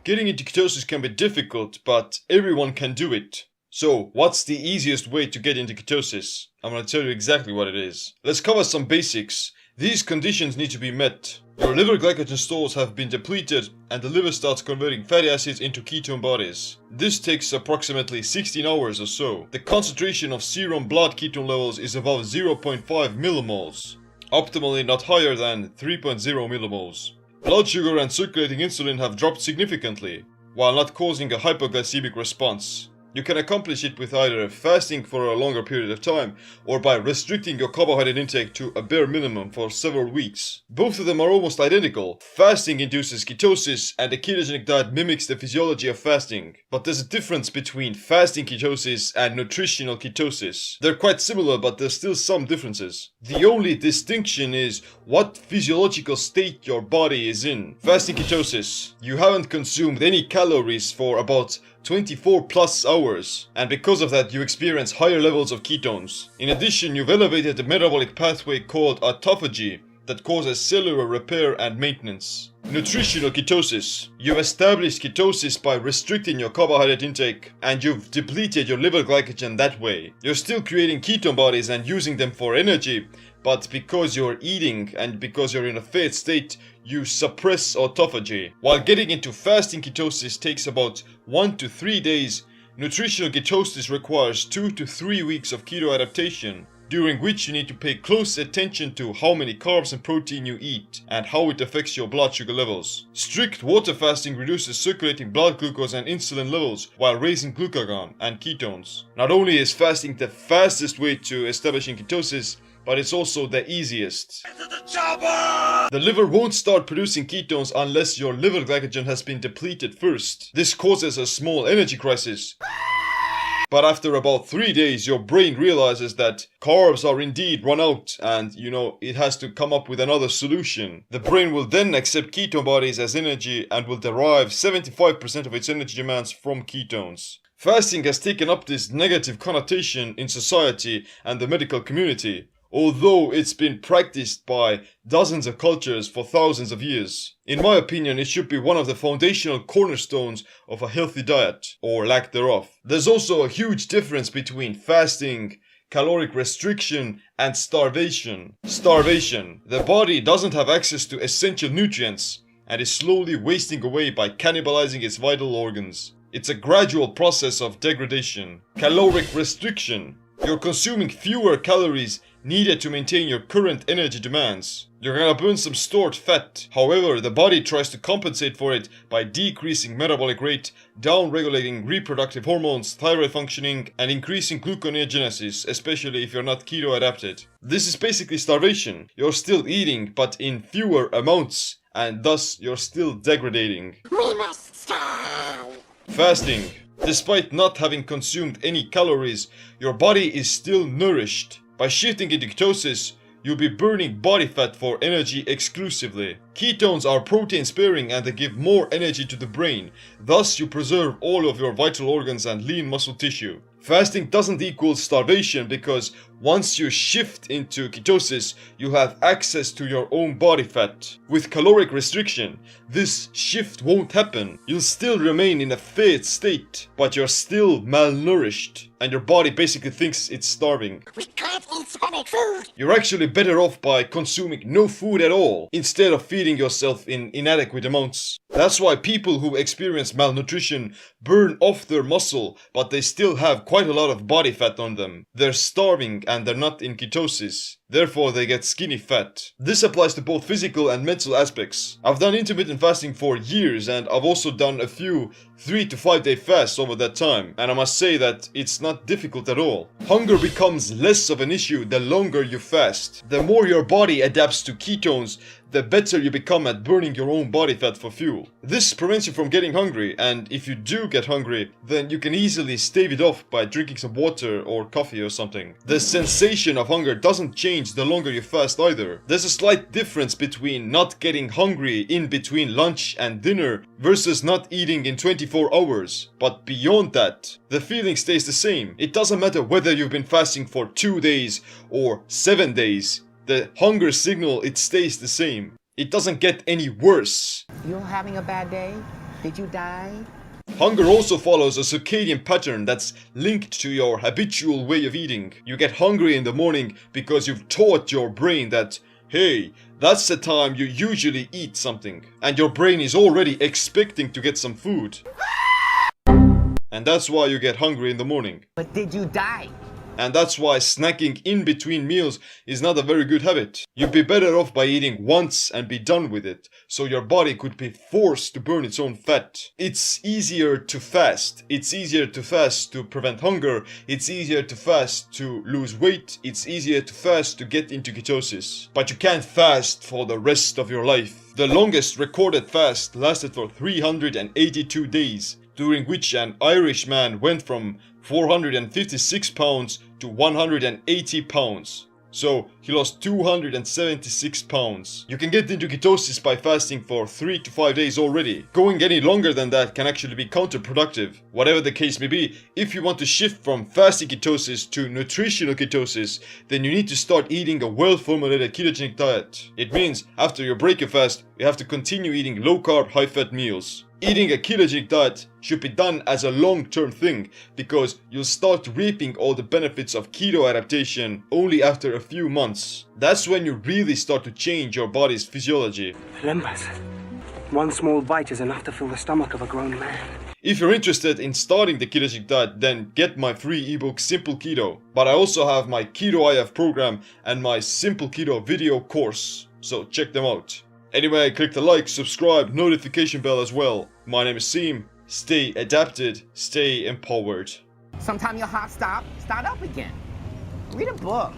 Getting into ketosis can be difficult, but everyone can do it. So, what's the easiest way to get into ketosis? I'm gonna tell you exactly what it is. Let's cover some basics. These conditions need to be met. Your liver glycogen stores have been depleted and the liver starts converting fatty acids into ketone bodies. This takes approximately 16 hours or so. The concentration of serum blood ketone levels is above 0.5 millimoles. Optimally not higher than 3.0 millimoles. Blood sugar and circulating insulin have dropped significantly, while not causing a hypoglycemic response. You can accomplish it with either fasting for a longer period of time or by restricting your carbohydrate intake to a bare minimum for several weeks. Both of them are almost identical. Fasting induces ketosis and a ketogenic diet mimics the physiology of fasting. But there's a difference between fasting ketosis and nutritional ketosis. They're quite similar, but there's still some differences. The only distinction is what physiological state your body is in. Fasting ketosis. You haven't consumed any calories for about 24 plus hours, and because of that you experience higher levels of ketones. In addition, you've elevated the metabolic pathway called autophagy that causes cellular repair and maintenance. Nutritional ketosis. You've established ketosis by restricting your carbohydrate intake, and you've depleted your liver glycogen that way. You're still creating ketone bodies and using them for energy, but because you're eating and because you're in a fat state, you suppress autophagy. While getting into fasting ketosis takes about 1 to 3 days, nutritional ketosis requires 2 to 3 weeks of keto adaptation, during which you need to pay close attention to how many carbs and protein you eat and how it affects your blood sugar levels. Strict water fasting reduces circulating blood glucose and insulin levels while raising glucagon and ketones. Not only is fasting the fastest way to establishing ketosis, but it's also the easiest. The liver won't start producing ketones unless your liver glycogen has been depleted first. This causes a small energy crisis. But after about 3 days, your brain realizes that carbs are indeed run out and, it has to come up with another solution. The brain will then accept ketone bodies as energy and will derive 75% of its energy demands from ketones. Fasting has taken up this negative connotation in society and the medical community, although it's been practiced by dozens of cultures for thousands of years. In my opinion, it should be one of the foundational cornerstones of a healthy diet, or lack thereof. There's also a huge difference between fasting, caloric restriction, and starvation. Starvation. The body doesn't have access to essential nutrients and is slowly wasting away by cannibalizing its vital organs. It's a gradual process of degradation. Caloric restriction. You're consuming fewer calories needed to maintain your current energy demands. You're gonna burn some stored fat. However, the body tries to compensate for it by decreasing metabolic rate, down-regulating reproductive hormones, thyroid functioning, and increasing gluconeogenesis, especially if you're not keto adapted. This is basically starvation. You're still eating, but in fewer amounts, and thus you're still degrading. We must starve. Fasting. Despite not having consumed any calories, your body is still nourished. By shifting into ketosis, you'll be burning body fat for energy exclusively. Ketones are protein sparing and they give more energy to the brain, thus you preserve all of your vital organs and lean muscle tissue. Fasting doesn't equal starvation because once you shift into ketosis, you have access to your own body fat. With caloric restriction, this shift won't happen. You'll still remain in a fat state, but you're still malnourished, and your body basically thinks it's starving. We can't eat stomach food. You're actually better off by consuming no food at all, instead of feeding yourself in inadequate amounts. That's why people who experience malnutrition burn off their muscle, but they still have quite a lot of body fat on them. They're starving and they're not in ketosis. Therefore, they get skinny fat. This applies to both physical and mental aspects. I've done intermittent fasting for years and I've also done a few 3 to 5 day fasts over that time. And I must say that it's not difficult at all. Hunger becomes less of an issue the longer you fast. The more your body adapts to ketones, the better you become at burning your own body fat for fuel. This prevents you from getting hungry, and if you do get hungry, then you can easily stave it off by drinking some water or coffee or something. The sensation of hunger doesn't change the longer you fast either. There's a slight difference between not getting hungry in between lunch and dinner versus not eating in 24 hours. But beyond that, the feeling stays the same. It doesn't matter whether you've been fasting for 2 days or 7 days. The hunger signal, it stays the same. It doesn't get any worse. You're having a bad day? Did you die? Hunger also follows a circadian pattern that's linked to your habitual way of eating. You get hungry in the morning because you've taught your brain that, hey, that's the time you usually eat something. And your brain is already expecting to get some food. And that's why you get hungry in the morning. But did you die? And that's why snacking in between meals is not a very good habit. You'd be better off by eating once and be done with it, so your body could be forced to burn its own fat. It's easier to fast. It's easier to fast to prevent hunger. It's easier to fast to lose weight. It's easier to fast to get into ketosis. But you can't fast for the rest of your life. The longest recorded fast lasted for 382 days, during which an Irish man went from 456 pounds to 180 pounds. So he lost 276 pounds. You can get into ketosis by fasting for 3 to 5 days already. Going any longer than that can actually be counterproductive. Whatever the case may be, if you want to shift from fasting ketosis to nutritional ketosis, then you need to start eating a well-formulated ketogenic diet. It means after you break your fast, you have to continue eating low-carb, high-fat meals. Eating a ketogenic diet should be done as a long-term thing, because you'll start reaping all the benefits of keto adaptation only after a few months. That's when you really start to change your body's physiology. Limbers. One small bite is enough to fill the stomach of a grown man. If you're interested in starting the ketogenic diet, then get my free ebook Simple Keto. But I also have my Keto IF program and my Simple Keto video course, so check them out. Anyway, click the like, subscribe, notification bell as well. My name is Seem. Stay adapted, stay empowered. Sometime your heart start up again. Read a book.